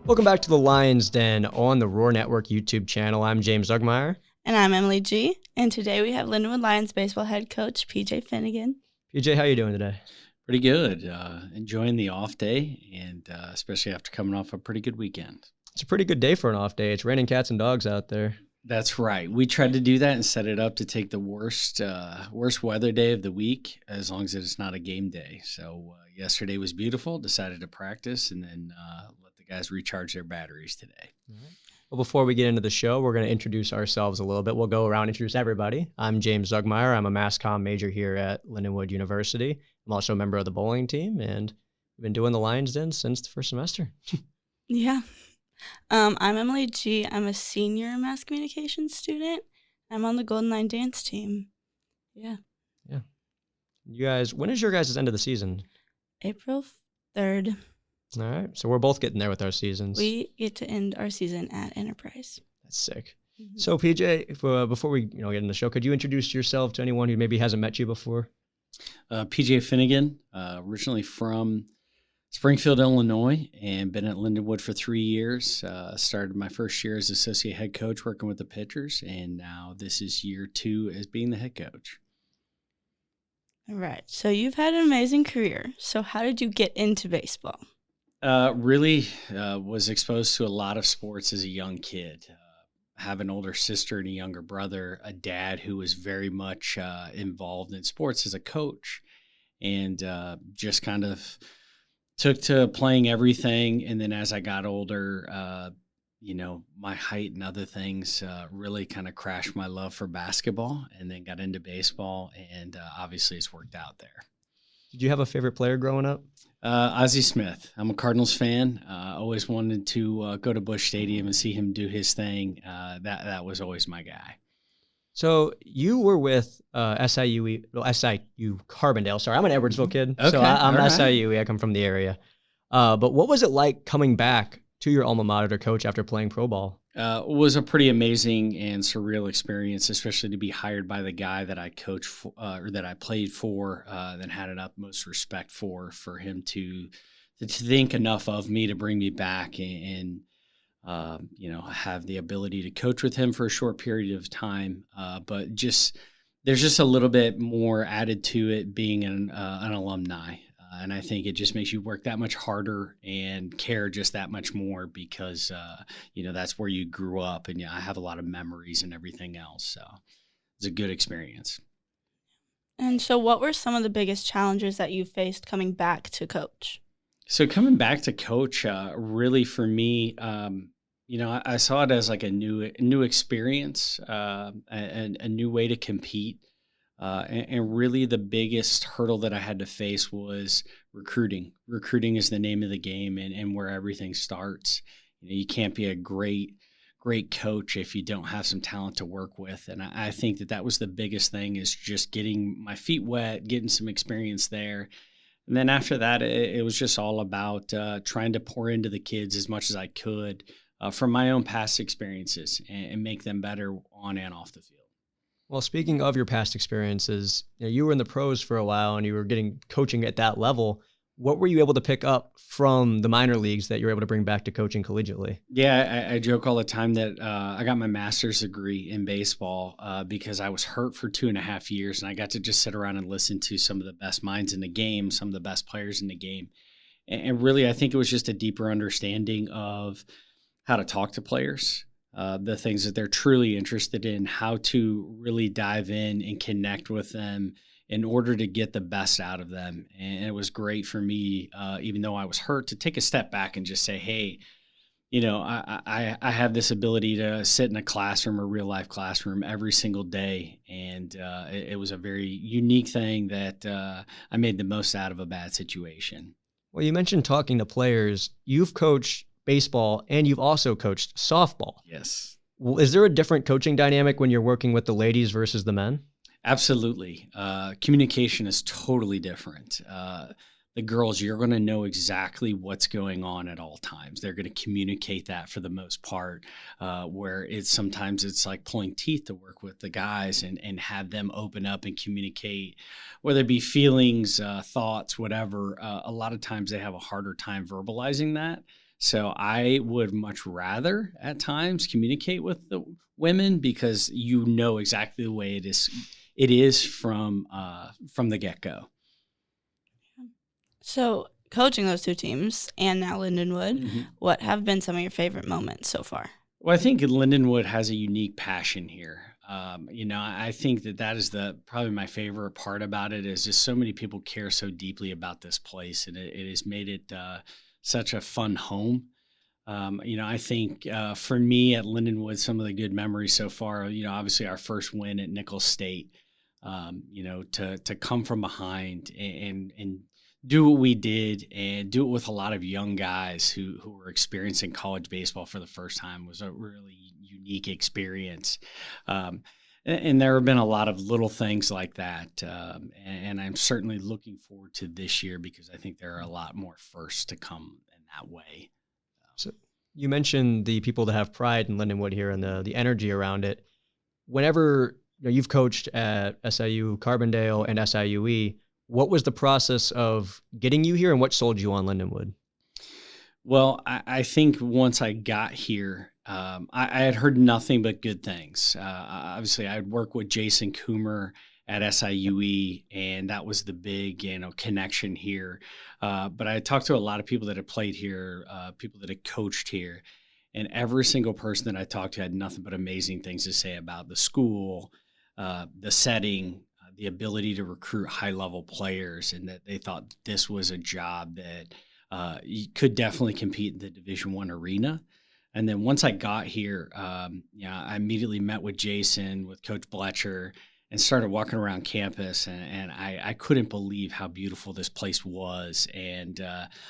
Welcome back to the Lion's Den on the Roar Network YouTube channel. I'm James Ugmeyer. And I'm Emily G. And today we have Lindenwood Lions baseball head coach PJ Finigan. PJ, how are you doing today? Pretty good. Enjoying the off day, and especially after coming off a pretty good weekend. It's a pretty good day for an off day. It's raining cats and dogs out there. That's right. We tried to do that and set it up to take the worst weather day of the week, as long as it's not a game day. So yesterday was beautiful. Decided to practice and then let the guys recharge their batteries today. Mm-hmm. Well, before we get into the show, we're going to introduce ourselves a little bit. We'll go around and introduce everybody. I'm James Ugmeyer. I'm a mass comm major here at Lindenwood University. I'm also a member of the bowling team, and we've been doing the Lions Den since the first semester. Yeah. I'm Emily G. I'm a senior mass communications student. I'm on the Golden Line dance team. Yeah. You guys, when is your guys' end of the season? April 3rd. All right. So we're both getting there with our seasons. We get to end our season at Enterprise. That's sick. Mm-hmm. So PJ, before we get in the show, could you introduce yourself to anyone who maybe hasn't met you before? PJ Finigan, originally from Springfield, Illinois, and been at Lindenwood for 3 years. Started my first year as associate head coach working with the pitchers, and now this is year 2 as being the head coach. All right. So you've had an amazing career. So how did you get into baseball? Really was exposed to a lot of sports as a young kid. Have an older sister and a younger brother, a dad who was very much involved in sports as a coach, and just kind of took to playing everything. And then as I got older, my height and other things really kind of crashed my love for basketball, and then got into baseball, and obviously it's worked out there. Did you have a favorite player growing up? Ozzie Smith. I'm a Cardinals fan. Always wanted to go to Busch Stadium and see him do his thing. That was always my guy. So you were with SIU Carbondale. Sorry, I'm an Edwardsville kid, so I'm right. SIU. I come from the area. But what was it like coming back to your alma mater to coach after playing pro ball? It was a pretty amazing and surreal experience, especially to be hired by the guy that I coached for, or that I played for, then had an utmost respect for him to think enough of me to bring me back and have the ability to coach with him for a short period of time. But there's just a little bit more added to it being an alumni. And I think it just makes you work that much harder and care just that much more because, that's where you grew up, and I have a lot of memories and everything else. So it's a good experience. And so what were some of the biggest challenges that you faced coming back to coach? So coming back to coach, really for me, I saw it as like a new experience, and a new way to compete. And really the biggest hurdle that I had to face was recruiting. Recruiting is the name of the game and where everything starts. You can't be a great coach if you don't have some talent to work with. And I think that was the biggest thing, is just getting my feet wet, getting some experience there. And then after that, it was just all about trying to pour into the kids as much as I could from my own past experiences and make them better on and off the field. Well, speaking of your past experiences, you were in the pros for a while and you were getting coaching at that level. What were you able to pick up from the minor leagues that you were able to bring back to coaching collegiately? Yeah, I joke all the time that I got my master's degree in baseball because I was hurt for 2.5 years, and I got to just sit around and listen to some of the best minds in the game, some of the best players in the game. And really, I think it was just a deeper understanding of how to talk to players, the things that they're truly interested in, how to really dive in and connect with them in order to get the best out of them. And it was great for me, even though I was hurt, to take a step back and just say, hey, I have this ability to sit in a classroom, a real life classroom, every single day. And it was a very unique thing that I made the most out of a bad situation. Well, you mentioned talking to players. You've coached baseball and you've also coached softball. Yes. Well, is there a different coaching dynamic when you're working with the ladies versus the men? Absolutely. Communication is totally different. The girls, you're going to know exactly what's going on at all times. They're going to communicate that for the most part, where sometimes it's like pulling teeth to work with the guys and have them open up and communicate, whether it be feelings, thoughts, whatever. A lot of times they have a harder time verbalizing that. So I would much rather at times communicate with the women because you know exactly the way it is from the get-go. So, coaching those two teams and now Lindenwood, what have been some of your favorite moments so far? Well, I think Lindenwood has a unique passion here. I think that is probably my favorite part about it is just so many people care so deeply about this place, and it has made it such a fun home. I think for me at Lindenwood, some of the good memories so far, obviously our first win at Nicholls State, to come from behind and do what we did and do it with a lot of young guys who were experiencing college baseball for the first time was a really unique experience. And there have been a lot of little things like that. And I'm certainly looking forward to this year because I think there are a lot more firsts to come in that way. So you mentioned the people that have pride in Lindenwood here and the energy around it. Whenever you've coached at SIU Carbondale and SIUE, what was the process of getting you here and what sold you on Lindenwood? Well, I think once I got here, I had heard nothing but good things. Obviously, I had worked with Jason Coomer at SIUE, and that was the big, connection here. But I talked to a lot of people that had played here, people that had coached here, and every single person that I talked to had nothing but amazing things to say about the school, the setting, the ability to recruit high-level players, and that they thought this was a job that you could definitely compete in the Division I arena. And then once I got here, I immediately met with Jason, with Coach Bletcher, and started walking around campus. And I couldn't believe how beautiful this place was. And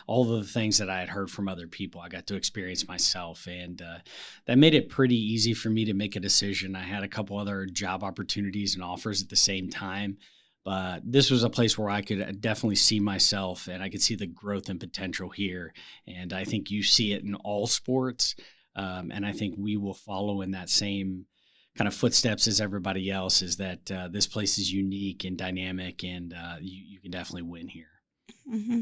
all of the things that I had heard from other people, I got to experience myself. And that made it pretty easy for me to make a decision. I had a couple other job opportunities and offers at the same time. But this was a place where I could definitely see myself and I could see the growth and potential here. And I think you see it in all sports. And I think we will follow in that same kind of footsteps as everybody else, is that this place is unique and dynamic, and you can definitely win here. Mm-hmm.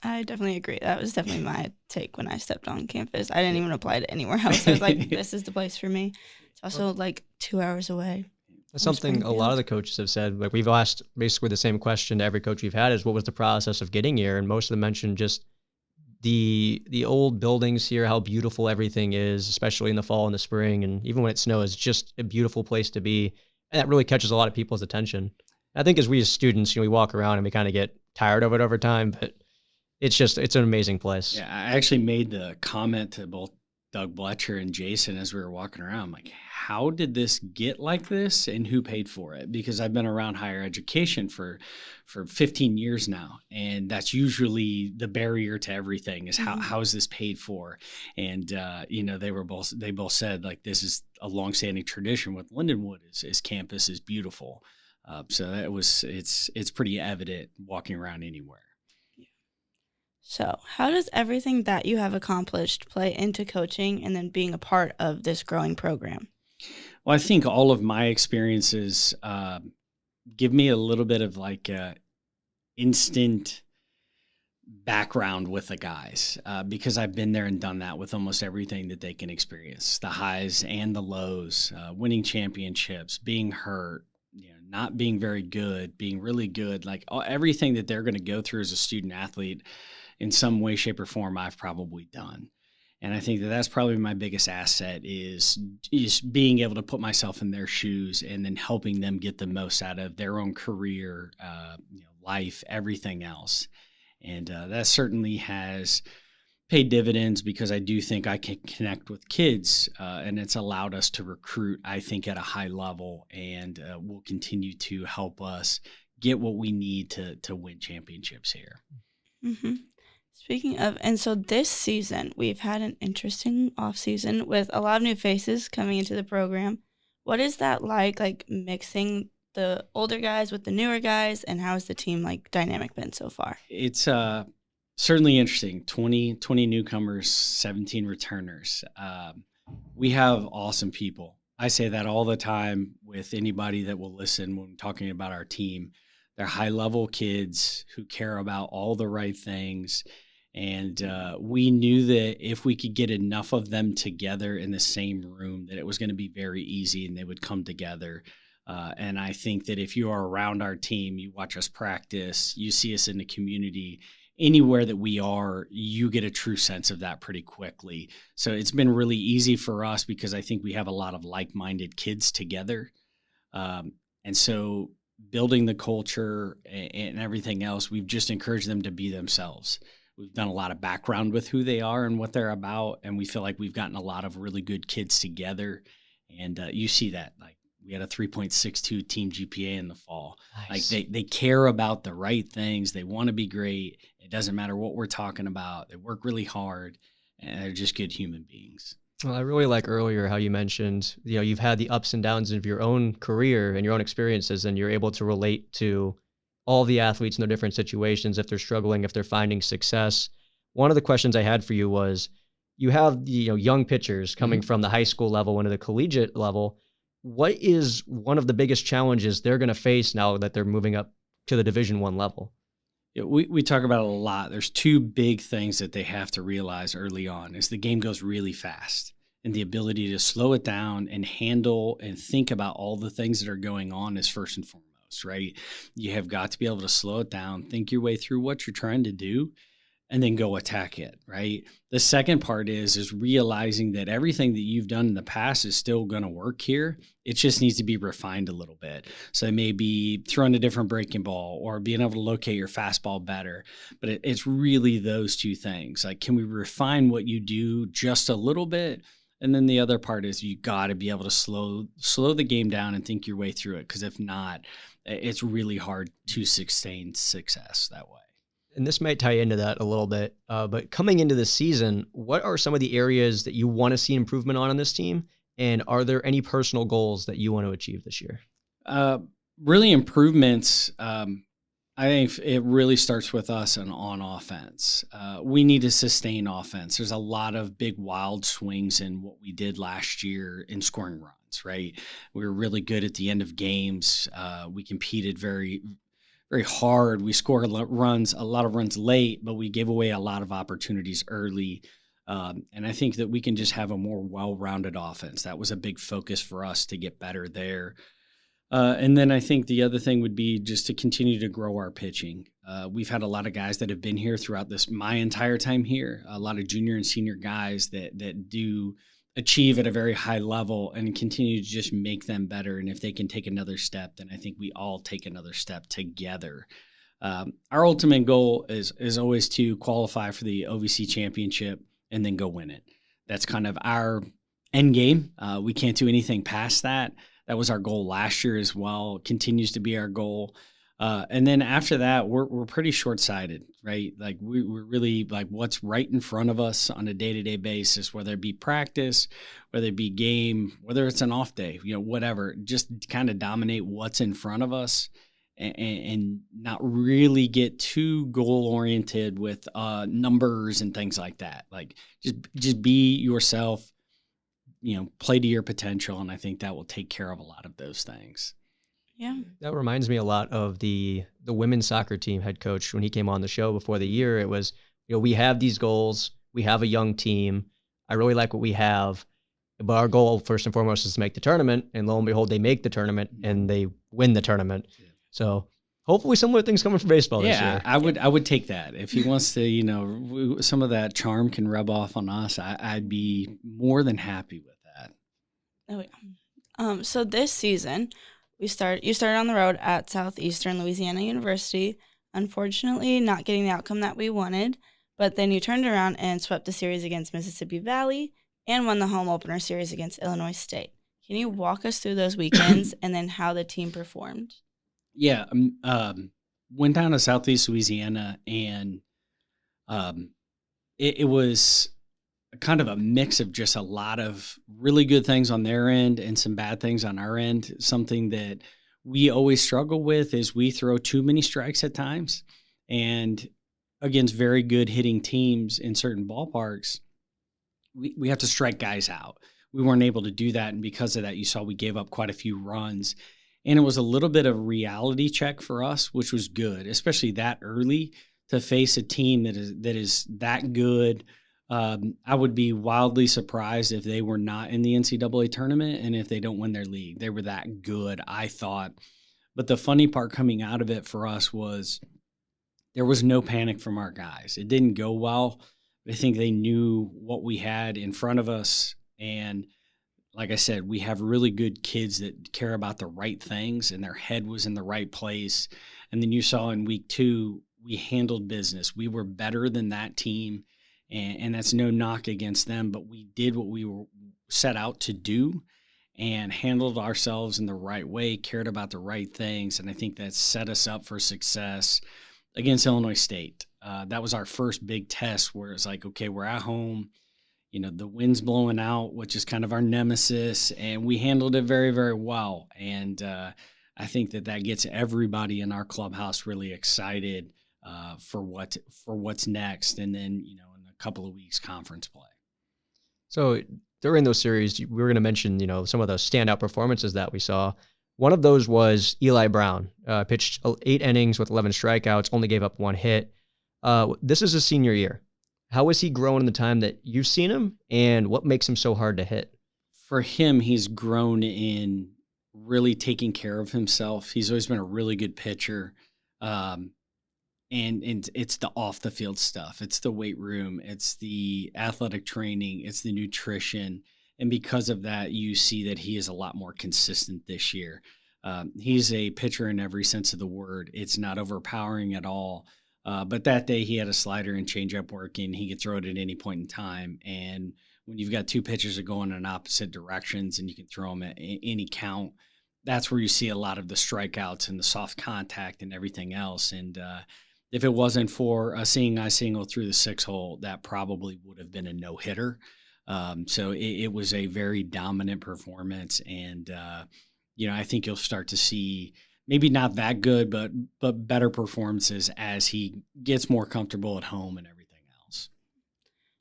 I definitely agree. That was definitely my take when I stepped on campus. I didn't even apply to anywhere else. I was like, this is the place for me. It's also like 2 hours away. That's something a lot of the coaches have said. Like, we've asked basically the same question to every coach we've had is, what was the process of getting here? And most of them mentioned just the old buildings here, how beautiful everything is, especially in the fall and the spring. And even when it snows, it's just a beautiful place to be. And that really catches a lot of people's attention. I think as students, we walk around and we kind of get tired of it over time, but it's an amazing place. Yeah, I actually made the comment to both Doug Bletcher and Jason as we were walking around. I'm like, how did this get like this and who paid for it? Because I've been around higher education for 15 years now. And that's usually the barrier to everything is how is this paid for? And, they both said, like, this is a longstanding tradition with Lindenwood is campus is beautiful. So it's pretty evident walking around anywhere. So how does everything that you have accomplished play into coaching and then being a part of this growing program? Well, I think all of my experiences give me a little bit of like instant background with the guys because I've been there and done that with almost everything that they can experience, the highs and the lows, winning championships, being hurt, not being very good, being really good, like everything that they're going to go through as a student athlete in some way, shape, or form, I've probably done. And I think that that's probably my biggest asset is being able to put myself in their shoes and then helping them get the most out of their own career, life, everything else. And that certainly has paid dividends because I do think I can connect with kids and it's allowed us to recruit, I think, at a high level and will continue to help us get what we need to win championships here. Mm-hmm. Speaking of, and so this season, we've had an interesting offseason with a lot of new faces coming into the program. What is that like mixing the older guys with the newer guys, and how has the team dynamic been so far? It's certainly interesting. 20 newcomers, 17 returners. We have awesome people. I say that all the time with anybody that will listen when talking about our team. They're high-level kids who care about all the right things. And we knew that if we could get enough of them together in the same room, that it was going to be very easy and they would come together. And I think that if you are around our team, you watch us practice, you see us in the community, anywhere that we are, you get a true sense of that pretty quickly. So it's been really easy for us because I think we have a lot of like-minded kids together. And so building the culture and everything else, we've just encouraged them to be themselves. We've done a lot of background with who they are and what they're about, and we feel like we've gotten a lot of really good kids together. And you see that, like we had a 3.62 team GPA in the fall. Nice. Like they care about the right things. They want to be great. It doesn't matter what we're talking about. They work really hard, and they're just good human beings. Well, I really like earlier how you mentioned, you've had the ups and downs of your own career and your own experiences, and you're able to relate to all the athletes in their different situations, if they're struggling, if they're finding success. One of the questions I had for you was, you have young pitchers coming from the high school level into the collegiate level. What is one of the biggest challenges they're going to face now that they're moving up to the Division I level? Yeah, we talk about it a lot. There's two big things that they have to realize early on is the game goes really fast, and the ability to slow it down and handle and think about all the things that are going on is first and foremost, right? You have got to be able to slow it down, think your way through what you're trying to do, and then go attack it, right? The second part is realizing that everything that you've done in the past is still going to work here. It just needs to be refined a little bit. So it may be throwing a different breaking ball or being able to locate your fastball better. But it's really those two things. Like, can we refine what you do just a little bit? And then the other part is you got to be able to slow the game down and think your way through it. Because if not, it's really hard to sustain success that way. And this might tie into that a little bit, but coming into the season, what are some of the areas that you want to see improvement on this team? And are there any personal goals that you want to achieve this year? Really improvements. I think it really starts with us on offense. We need to sustain offense. There's a lot of big wild swings in what we did last year in scoring runs, right? We were really good at the end of games. We competed very hard. We scored a lot of runs late, but we gave away a lot of opportunities early. And I think that we can just have a more well-rounded offense. That was a big focus for us to get better there. And then I think the other thing would be just to continue to grow our pitching. We've had a lot of guys that have been here throughout my entire time here, a lot of junior and senior guys that do achieve at a very high level and continue to just make them better. And if they can take another step, then I think we all take another step together. Our ultimate goal is always to qualify for the OVC championship and then go win it. That's kind of our end game. We can't do anything past that. That was our goal last year as well. Continues to be our goal. And then after that, we're pretty short-sighted, right? Like we're really like what's right in front of us on a day-to-day basis, whether it be practice, whether it be game, whether it's an off day, whatever. Just kind of dominate what's in front of us and not really get too goal-oriented with numbers and things like that. Like just be yourself, play to your potential, and I think that will take care of a lot of those things. Yeah. That reminds me a lot of the women's soccer team head coach when he came on the show before the year. It was, we have these goals. We have a young team. I really like what we have. But our goal, first and foremost, is to make the tournament. And lo and behold, they make the tournament and they win the tournament. Yeah. So hopefully similar things coming from baseball this year. I would take that. If he wants to, some of that charm can rub off on us, I'd be more than happy with that. Oh, yeah. So this season, you started on the road at Southeastern Louisiana University, unfortunately not getting the outcome that we wanted, but then you turned around and swept the series against Mississippi Valley and won the home opener series against Illinois State. Can you walk us through those weekends and then how the team performed? Yeah, went down to Southeast Louisiana, and it was kind of a mix of just a lot of really good things on their end and some bad things on our end. Something that we always struggle with is we throw too many strikes at times, and against very good hitting teams in certain ballparks, we have to strike guys out. We weren't able to do that, and because of that, you saw we gave up quite a few runs. And it was a little bit of a reality check for us, which was good, especially that early, to face a team that is that good. I would be wildly surprised if they were not in the NCAA tournament and if they don't win their league. They were that good, I thought. But the funny part coming out of it for us was there was no panic from our guys. It didn't go well. I think they knew what we had in front of us. And like I said, we have really good kids that care about the right things, and their head was in the right place. And then you saw in week 2, we handled business. We were better than that team. And that's no knock against them, but we did what we were set out to do and handled ourselves in the right way, cared about the right things. And I think that set us up for success against Illinois State. That was our first big test where it's like, okay, we're at home. The wind's blowing out, which is kind of our nemesis, and we handled it very, very well. And I think that gets everybody in our clubhouse really excited for what's next. And then, in a couple of weeks, conference play. So during those series, we were going to mention, some of the standout performances that we saw. One of those was Eli Brown, pitched 8 innings with 11 strikeouts, only gave up 1 hit. This is his senior year. How has he grown in the time that you've seen him, and what makes him so hard to hit? For him, he's grown in really taking care of himself. He's always been a really good pitcher. And it's the off the field stuff. It's the weight room. It's the athletic training. It's the nutrition. And because of that, you see that he is a lot more consistent this year. He's a pitcher in every sense of the word. It's not overpowering at all. But that day he had a slider and changeup working. He could throw it at any point in time. And when you've got 2 pitchers that go in opposite directions and you can throw them at any count, that's where you see a lot of the strikeouts and the soft contact and everything else. And if it wasn't for a seeing eye single through the 6-hole, that probably would have been a no-hitter. So it was a very dominant performance. And, I think you'll start to see maybe not that good, but better performances as he gets more comfortable at home and everything else.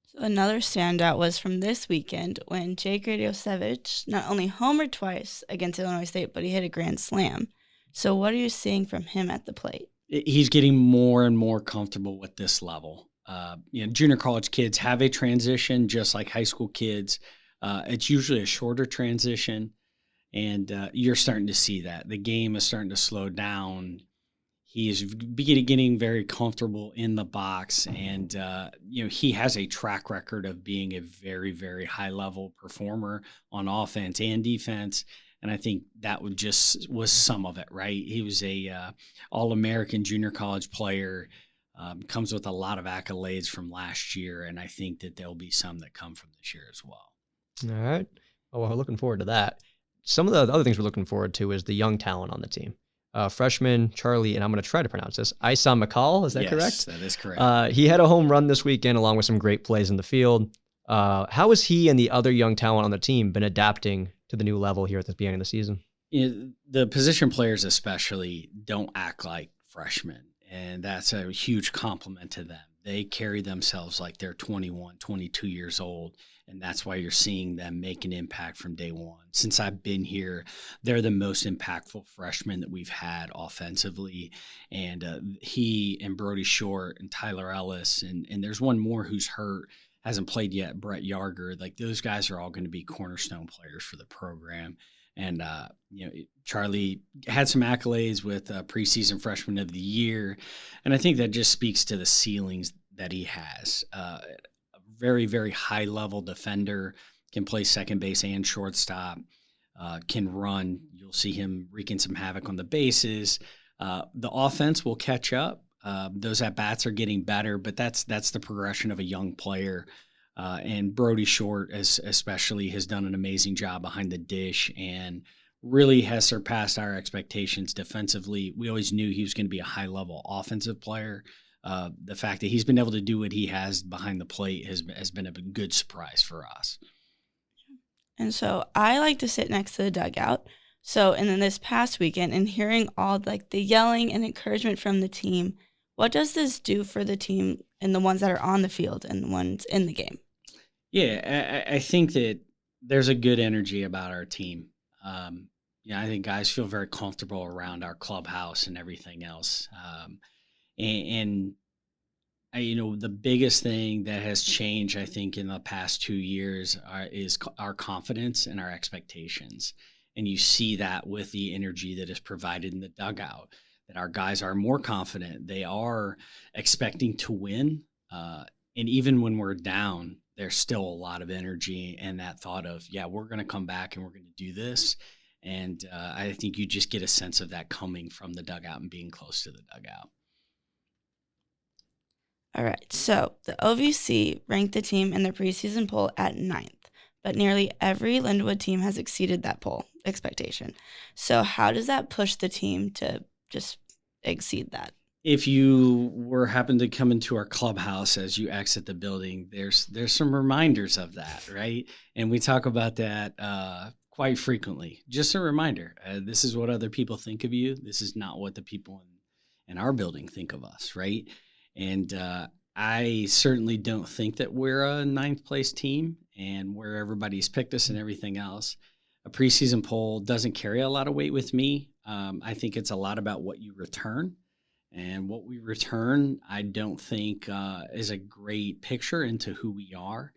So another standout was from this weekend when Jake Radiosevich not only homered twice against Illinois State, but he hit a grand slam. So what are you seeing from him at the plate? He's getting more and more comfortable with this level. Junior college kids have a transition just like high school kids. It's usually a shorter transition, and you're starting to see that. The game is starting to slow down. He is getting very comfortable in the box, and he has a track record of being a very, very high-level performer on offense and defense. And I think that was some of it, right? He was a All-American junior college player, comes with a lot of accolades from last year, and I think that there'll be some that come from this year as well. All right. Well, we're looking forward to that. Some of the other things we're looking forward to is the young talent on the team. Freshman Charlie, and I'm going to try to pronounce this, Isan McCall, is that correct? Yes, that is correct. He had a home run this weekend along with some great plays in the field. How has he and the other young talent on the team been adapting to the new level here at the beginning of the season? The position players especially don't act like freshmen, and that's a huge compliment to them. They carry themselves like they're 21, 22 years old, and that's why you're seeing them make an impact from day one. Since I've been here, they're the most impactful freshmen that we've had offensively, and he and Brody Short and Tyler Ellis, and there's one more who's hurt, hasn't played yet, Brett Yarger. Like, those guys are all going to be cornerstone players for the program. And, Charlie had some accolades with preseason freshman of the year. And I think that just speaks to the ceilings that he has. A very, very high level defender, can play second base and shortstop, can run. You'll see him wreaking some havoc on the bases. The offense will catch up. Those at-bats are getting better, but that's the progression of a young player. And Brody Short especially has done an amazing job behind the dish and really has surpassed our expectations defensively. We always knew he was going to be a high-level offensive player. The fact that he's been able to do what he has behind the plate has been a good surprise for us. And so I like to sit next to the dugout. So, and then this past weekend, and hearing all the yelling and encouragement from the team, what does this do for the team and the ones that are on the field and the ones in the game? Yeah, I think that there's a good energy about our team. I think guys feel very comfortable around our clubhouse and everything else. And The biggest thing that has changed, I think, in the past 2 years is our confidence and our expectations. And you see that with the energy that is provided in the dugout, that our guys are more confident. They are expecting to win. And even when we're down, there's still a lot of energy and that thought of, yeah, we're going to come back and we're going to do this. And I think you just get a sense of that coming from the dugout and being close to the dugout. All right, so the OVC ranked the team in their preseason poll at 9th, but nearly every Lindenwood team has exceeded that poll expectation. So how does that push the team to just exceed that? If you happen to come into our clubhouse as you exit the building, there's some reminders of that, right? And we talk about that quite frequently. Just a reminder, this is what other people think of you. This is not what the people in our building think of us, right? And I certainly don't think that we're a ninth place team and where everybody's picked us and everything else. A preseason poll doesn't carry a lot of weight with me. I think it's a lot about what you return. And what we return, I don't think is a great picture into who we are.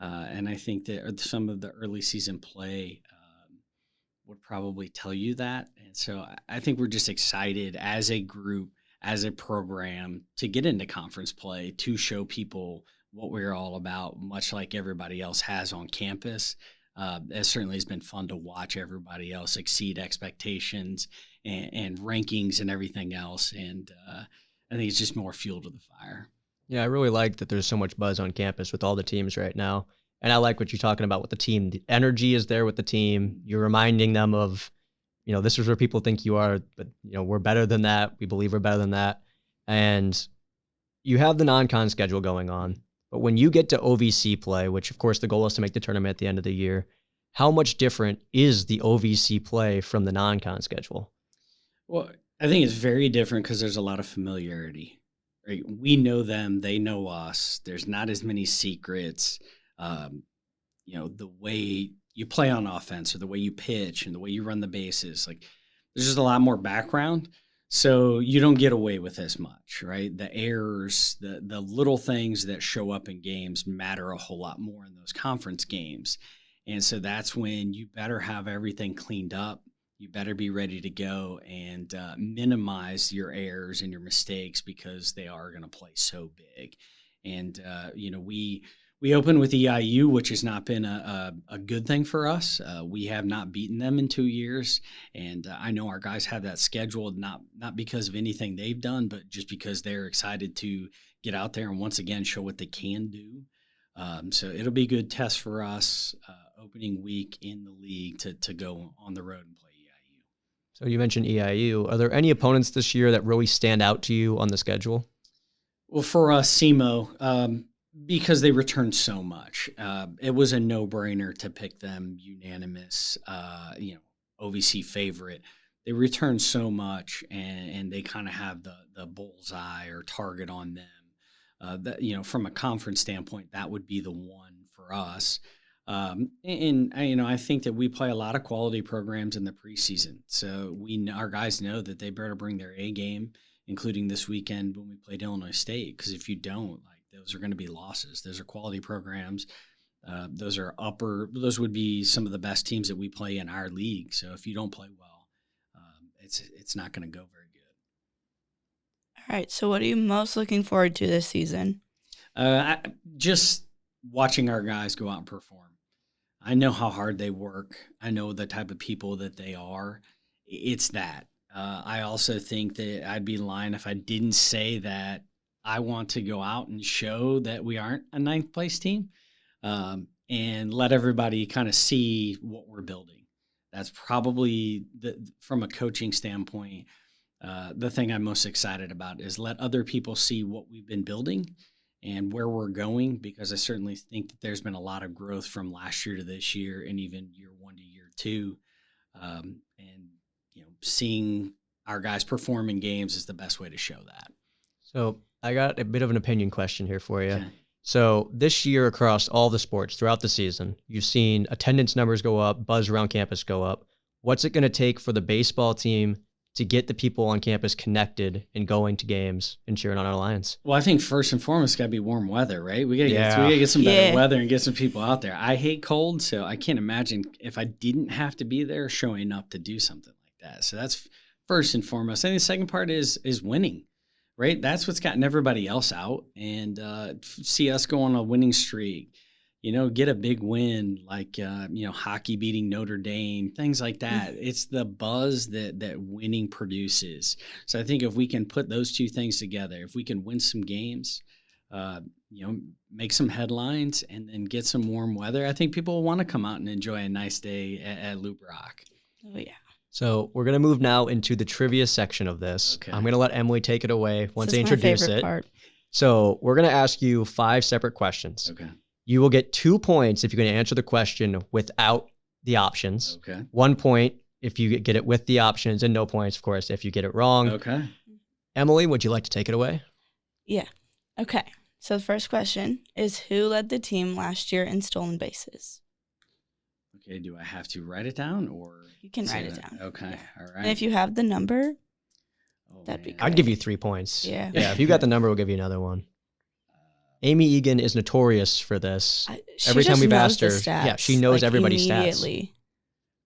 And I think that some of the early season play would probably tell you that. And so I think we're just excited as a group, as a program, to get into conference play, to show people what we're all about, much like everybody else has on campus. It certainly has been fun to watch everybody else exceed expectations and rankings and everything else. And I think it's just more fuel to the fire. Yeah, I really like that there's so much buzz on campus with all the teams right now. And I like what you're talking about with the team. The energy is there with the team. You're reminding them of, this is where people think you are, but, we're better than that. We believe we're better than that. And you have the non-con schedule going on. But when you get to OVC play, which, of course, the goal is to make the tournament at the end of the year, how much different is the OVC play from the non-con schedule? Well, I think it's very different because there's a lot of familiarity. Right? We know them. They know us. There's not as many secrets. The way you play on offense or the way you pitch and the way you run the bases, there's just a lot more background. So you don't get away with as much, right? The errors, the little things that show up in games matter a whole lot more in those conference games. And so that's when you better have everything cleaned up. You better be ready to go and minimize your errors and your mistakes because they are going to play so big. And, we open with EIU, which has not been a good thing for us. We have not beaten them in 2 years. And I know our guys have that scheduled, not because of anything they've done, but just because they're excited to get out there and once again show what they can do. So it'll be a good test for us opening week in the league to go on the road and play EIU. So you mentioned EIU. Are there any opponents this year that really stand out to you on the schedule? Well, for us, SEMO, because they returned so much, it was a no-brainer to pick them unanimous, OVC favorite. They returned so much, and they kind of have the bullseye or target on them. That from a conference standpoint, that would be the one for us. I think that we play a lot of quality programs in the preseason, so our guys know that they better bring their A game, including this weekend when we played Illinois State. Because if you don't, those are going to be losses. Those are quality programs. Those would be some of the best teams that we play in our league. So if you don't play well, it's not going to go very good. All right. So what are you most looking forward to this season? Just watching our guys go out and perform. I know how hard they work. I know the type of people that they are. It's that. I also think that I'd be lying if I didn't say that I want to go out and show that we aren't a ninth place team and let everybody kind of see what we're building. That's probably, from a coaching standpoint, the thing I'm most excited about is let other people see what we've been building and where we're going, because I certainly think that there's been a lot of growth from last year to this year and even year 1 to year 2. Seeing our guys perform in games is the best way to show that. So I got a bit of an opinion question here for you. Okay. So this year across all the sports throughout the season, you've seen attendance numbers go up, buzz around campus go up. What's it going to take for the baseball team to get the people on campus connected and going to games and cheering on our Lions? Well, I think first and foremost, it's got to be warm weather, right? We got Yeah. to get some better Yeah. weather and get some people out there. I hate cold, so I can't imagine if I didn't have to be there showing up to do something like that. So that's first and foremost. And the second part is winning, right? That's what's gotten everybody else out, and see us go on a winning streak. Get a big win like, hockey beating Notre Dame, things like that. It's the buzz that winning produces. So I think if we can put those two things together, if we can win some games, make some headlines and then get some warm weather, I think people will want to come out and enjoy a nice day at Loop Rock. Oh, yeah. So we're going to move now into the trivia section of this. Okay. I'm going to let Emily take it away once This they is my introduce favorite it. part. So we're going to ask you 5 separate questions. Okay. You will get 2 points if you can answer the question without the options. Okay. 1 point if you get it with the options, and no points, of course, if you get it wrong. Okay. Emily, would you like to take it away? Yeah. Okay. So the first question is, who led the team last year in stolen bases? Okay. Do I have to write it down or? You can say write it that? down. Okay. All right. And if you have the number, Oh, that'd be man. great. I'd give you 3 points. Yeah. Yeah, if you got the number, we'll give you another one. Amy Egan is notorious for this. Every time we've asked her, yeah, she knows everybody's stats. immediately.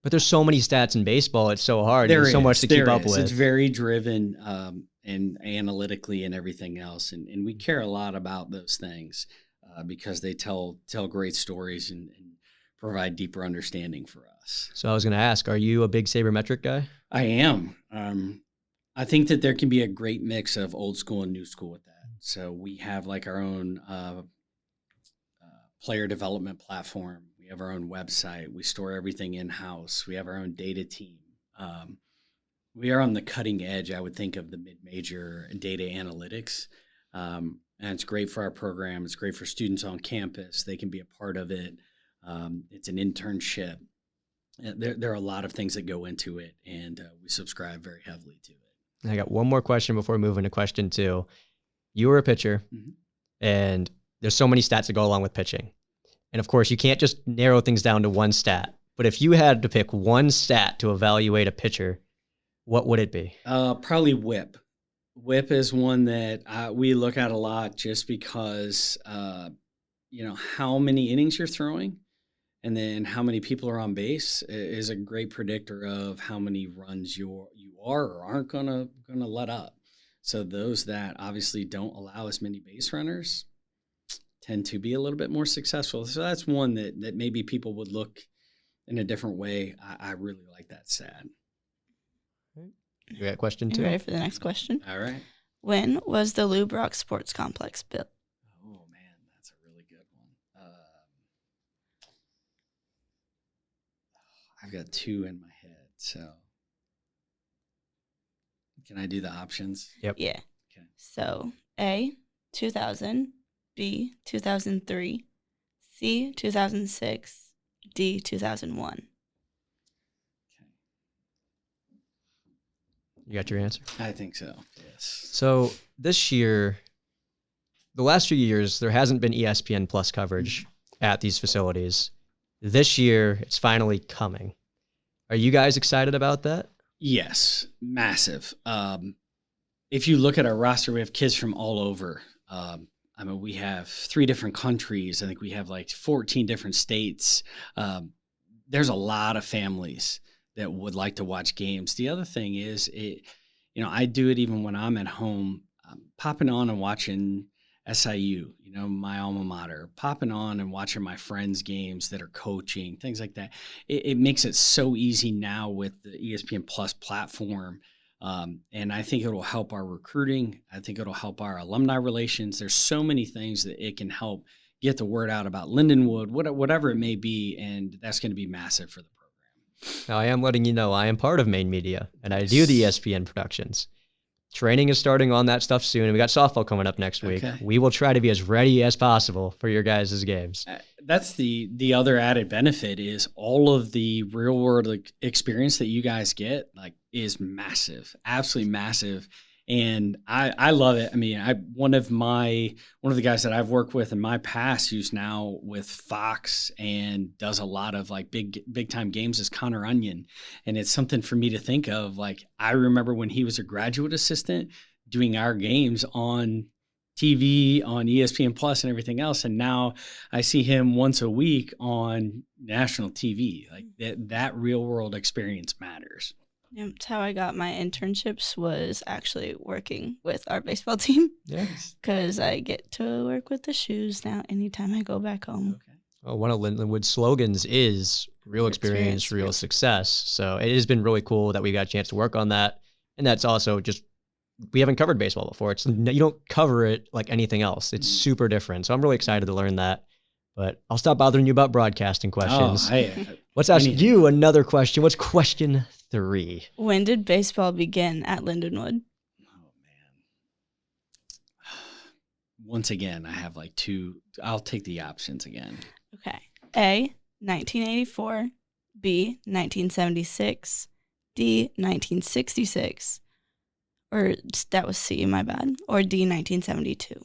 But there's so many stats in baseball, it's so hard. There's so much to keep up with. It's very driven and analytically and everything else. And we care a lot about those things because they tell great stories and provide deeper understanding for us. So I was going to ask, are you a big sabermetric guy? I am. I think that there can be a great mix of old school and new school with that. So we have like our own player development platform. We have our own website. We store everything in-house. We have our own data team. We are on the cutting edge, I would think, of the mid-major data analytics. And it's great for our program. It's great for students on campus. They can be a part of it. It's an internship. There are a lot of things that go into it, and we subscribe very heavily to it. I got one more question before we move into question 2. You were a pitcher, and there's so many stats that go along with pitching. And of course, you can't just narrow things down to one stat. But if you had to pick one stat to evaluate a pitcher, what would it be? Probably whip. Whip is one that we look at a lot just because, how many innings you're throwing and then how many people are on base is a great predictor of how many runs you are or aren't gonna let up. So those that obviously don't allow as many base runners tend to be a little bit more successful. So that's one that maybe people would look in a different way. I really like that stat. You got question You 2? ready for the next question? All right. When was the Lube Rock Sports Complex built? Oh, man, that's a really good one. I've got 2 in my head, so can I do the options? Yep. Yeah. Okay. So A, 2000, B, 2003, C, 2006, D, 2001. You got your answer? I think so, yes. So this year, the last few years, there hasn't been ESPN Plus coverage at these facilities. This year, it's finally coming. Are you guys excited about that? Yes, massive. If you look at our roster, we have kids from all over. We have 3 different countries. I think we have like 14 different states. There's a lot of families that would like to watch games. The other thing is, I do it even when I'm at home, popping on and watching SIU, my alma mater, popping on and watching my friends' games that are coaching, things like that. It makes it so easy now with the ESPN Plus platform. And I think it'll help our recruiting. I think it'll help our alumni relations. There's so many things that it can help get the word out about Lindenwood, whatever it may be. And that's going to be massive for the program. Now, I am letting you know I am part of Main Media, and I do the ESPN productions. Training is starting on that stuff soon, and we got softball coming up next week. Okay. We will try to be as ready as possible for your guys' games. That's the other added benefit is all of the real world experience that you guys get is massive, absolutely massive. And I love it. I mean, one of the guys that I've worked with in my past who's now with Fox and does a lot of like big time games is Connor Onion. And it's something for me to think of. Like, I remember when he was a graduate assistant doing our games on TV, on ESPN Plus and everything else. And now I see him once a week on national TV. Like that real world experience matters. Yeah, that's how I got my internships, was actually working with our baseball team. Yes. Because I get to work with the shoes now anytime I go back home. Okay. Well, one of Lindenwood's slogans is real experience, real success. So it has been really cool that we got a chance to work on that. And that's also just, we haven't covered baseball before. You don't cover it like anything else. It's super different. So I'm really excited to learn that. But I'll stop bothering you about broadcasting questions. Let's ask you another question. What's question 3? When did baseball begin at Lindenwood? Oh, man. Once again, I have like 2. I'll take the options again. Okay. A, 1984. B, 1976. D, 1966. Or that was C, my bad. Or D, 1972.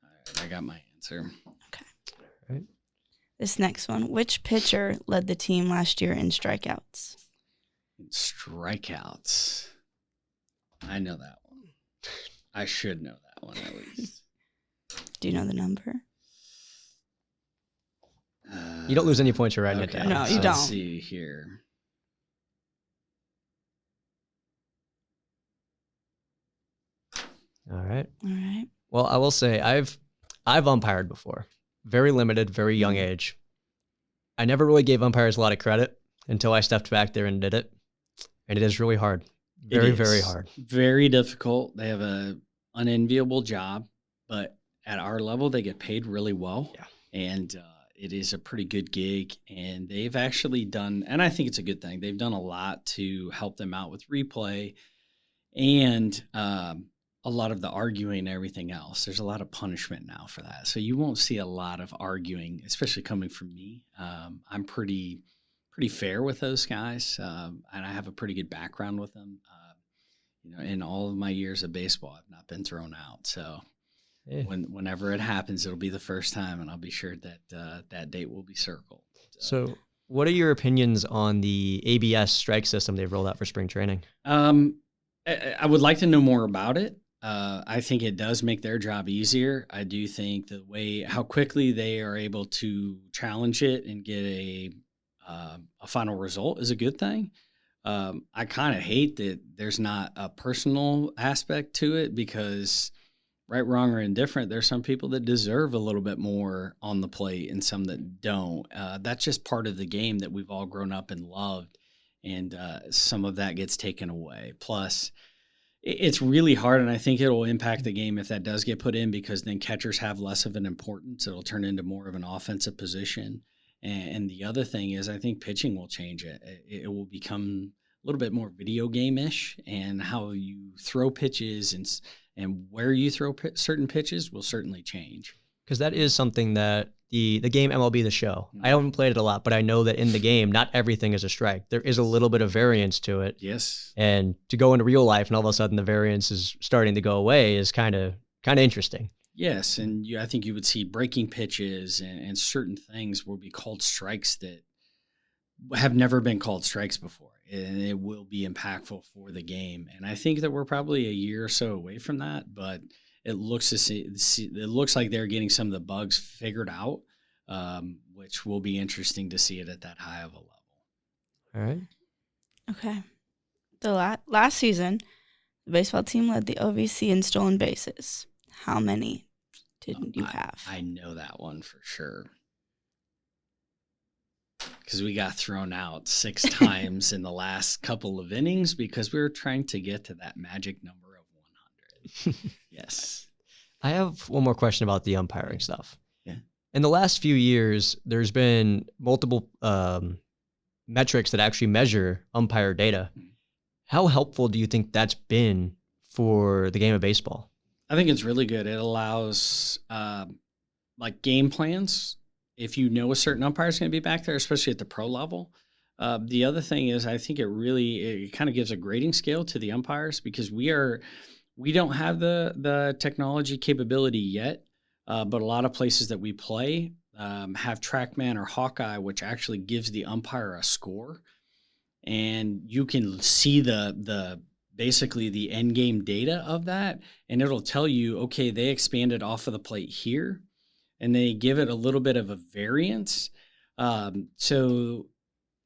All right, I got my answer. Okay. All right. This next one. Which pitcher led the team last year in strikeouts? Strikeouts. I know that one. I should know that one at least. Do you know the number? You don't lose any points for writing it Okay, down. No, you let's don't. see here. All right. All right. Well, I will say I've umpired before. Very limited, very young age. I never really gave umpires a lot of credit until I stepped back there and did it. And it is really hard. Very, very hard. Very difficult. They have a unenviable job, but at our level, they get paid really well. Yeah. And it is a pretty good gig. And they've actually done, and I think it's a good thing, they've done a lot to help them out with replay and a lot of the arguing and everything else. There's a lot of punishment now for that. So you won't see a lot of arguing, especially coming from me. I'm pretty fair with those guys, and I have a pretty good background with them. In all of my years of baseball, I've not been thrown out. So whenever it happens, it'll be the first time, and I'll be sure that that date will be circled. So what are your opinions on the ABS strike system they've rolled out for spring training? I would like to know more about it. I think it does make their job easier. I do think how quickly they are able to challenge it and get a final result is a good thing. I kind of hate that there's not a personal aspect to it, because right, wrong, or indifferent, there's some people that deserve a little bit more on the plate and some that don't. That's just part of the game that we've all grown up and loved, and some of that gets taken away. Plus, it's really hard, and I think it'll impact the game if that does get put in, because then catchers have less of an importance. It'll turn into more of an offensive position. And the other thing is, I think pitching will change it. It will become a little bit more video game-ish, and how you throw pitches and where you throw certain pitches will certainly change. Because that is something that the game MLB The Show, I haven't played it a lot, but I know that in the game, not everything is a strike. There is a little bit of variance to it. Yes. And to go into real life and all of a sudden the variance is starting to go away is kind of interesting. Yes, and I think you would see breaking pitches and certain things will be called strikes that have never been called strikes before, and it will be impactful for the game. And I think that we're probably a year or so away from that, but it looks like they're getting some of the bugs figured out, which will be interesting to see it at that high of a level. All right. Okay. The last season, the baseball team led the OVC in stolen bases. How many did you have? I know that one for sure, because we got thrown out 6 times in the last couple of innings because we were trying to get to that magic number of 100. Yes. I have one more question about the umpiring stuff. Yeah. In the last few years, there's been multiple metrics that actually measure umpire data. How helpful do you think that's been for the game of baseball? I think it's really good. It allows like game plans. If you know a certain umpire is going to be back there, especially at the pro level, The other thing is, I think it kind of gives a grading scale to the umpires, because we don't have the technology capability yet, but a lot of places that we play have TrackMan or Hawkeye, which actually gives the umpire a score, and you can see basically the end game data of that, and it'll tell you, okay, they expanded off of the plate here, and they give it a little bit of a variance. So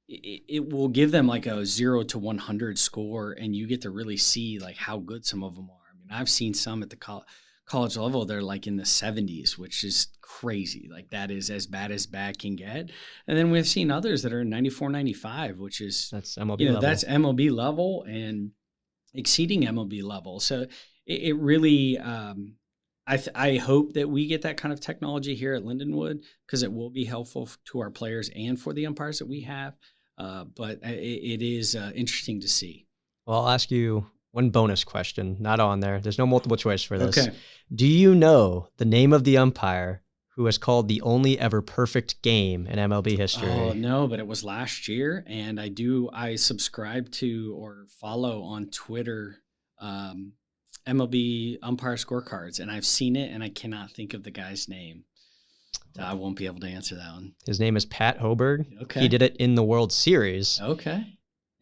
it will give them like a 0 to 100 score, and you get to really see like how good some of them are. I mean, I've seen some at the college level, they're like in the 70s, which is crazy. Like, that is as bad can get. And then we've seen others that are 94, 95, which is, that's MLB level. That's MLB level and exceeding MLB level. So it really, I hope that we get that kind of technology here at Lindenwood, because it will be helpful to our players and for the umpires that we have. But it is interesting to see. Well, I'll ask you one bonus question, not on there. There's no multiple choice for this. Okay. Do you know the name of the umpire who has called the only ever perfect game in MLB history? Oh, no, but it was last year. And I subscribe to or follow on Twitter MLB umpire scorecards, and I've seen it, and I cannot think of the guy's name. I won't be able to answer that one. His name is Pat Hoberg. Okay. He did it in the World Series. Okay.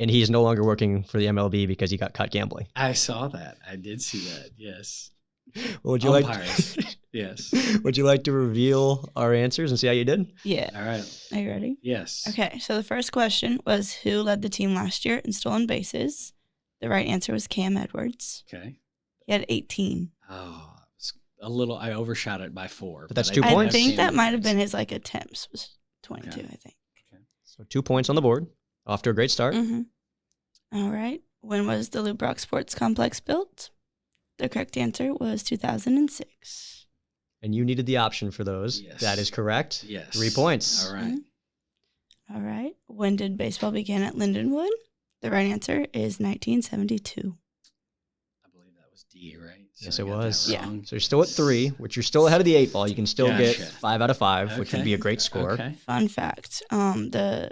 And he's no longer working for the MLB because he got caught gambling. I saw that. I did see that. Yes. Well, would you Umpires. Yes. Would you like to reveal our answers and see how you did? Yeah. All right. Are you ready? Yes. Okay, so the first question was, who led the team last year in stolen bases? The right answer was Cam Edwards. Okay. He had 18. Oh, it's a little. I overshot it by 4. But that's 2 I points. think that might have been his attempts was 22, Okay. I think. So 2 points on the board. Off to a great start. Mm-hmm. All right. When was the Lou Brock Sports Complex built? The correct answer was 2006. And you needed the option for those. Yes. That is correct. Yes. 3 points. All right. All right. When did baseball begin at Lindenwood? The right answer is 1972. I believe that was D, right? So Yes, I it got that was. Yeah. wrong. So you're still at 3, which you're still ahead of the 8 ball. You can still get Gotcha. 5 out of 5, which would Okay. be a great score. Okay. Fun fact, the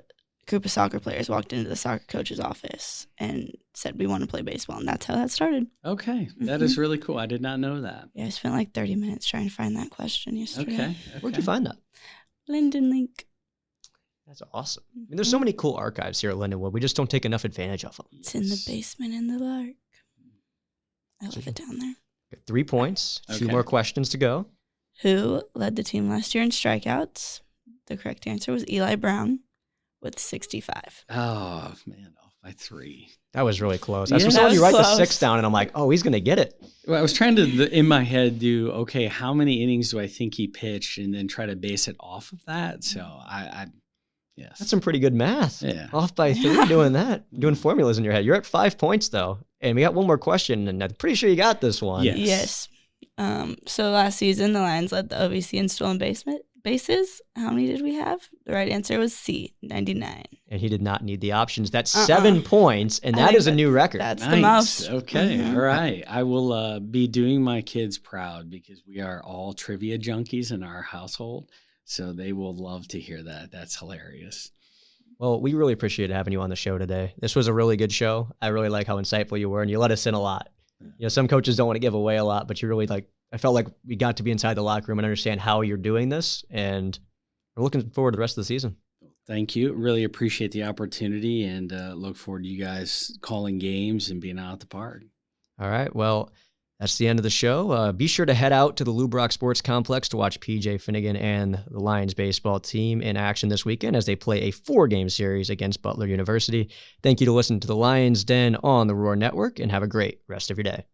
group of soccer players walked into the soccer coach's office and said, we want to play baseball. And that's how that started. Okay. That is really cool. I did not know that. Yeah, I spent like 30 minutes trying to find that question yesterday. Okay. Where'd you find that? Linden Link. That's awesome. I mean, there's so many cool archives here at Lindenwood. We just don't take enough advantage of them. It's in the basement in the lark. I love it down there. 3 points. 2 Okay. more questions to go. Who led the team last year in strikeouts? The correct answer was Eli Brown with 65. Oh, man. Off by 3. That was really close. Yeah, I was that telling you was write the close. 6 down, and I'm like, oh, he's going to get it. Well, I was trying to, in my head, do, okay, how many innings do I think he pitched, and then try to base it off of that. So yes. That's some pretty good math. Yeah. Off by 3 doing that, doing formulas in your head. You're at 5 points, though. And we got one more question, and I'm pretty sure you got this one. Yeah. Yes. So last season, the Lions led the OVC in stolen bases. How many did we have? The right answer was C, 99. And he did not need the options. That's 7 points, and I that think is a new record. That's Nice. the most. Okay. Mhm. All right. I will be doing my kids proud, because we are all trivia junkies in our household. So they will love to hear that. That's hilarious. Well, we really appreciate having you on the show today. This was a really good show. I really like how insightful you were, and you let us in a lot. You know, some coaches don't want to give away a lot, but you really I felt like we got to be inside the locker room and understand how you're doing this, and we're looking forward to the rest of the season. Thank you. Really appreciate the opportunity, and look forward to you guys calling games and being out at the park. All right. Well, that's the end of the show. Be sure to head out to the Lou Brock Sports Complex to watch PJ Finigan and the Lions baseball team in action this weekend as they play a 4-game series against Butler University. Thank you to listen to the Lions Den on the Roar Network, and have a great rest of your day.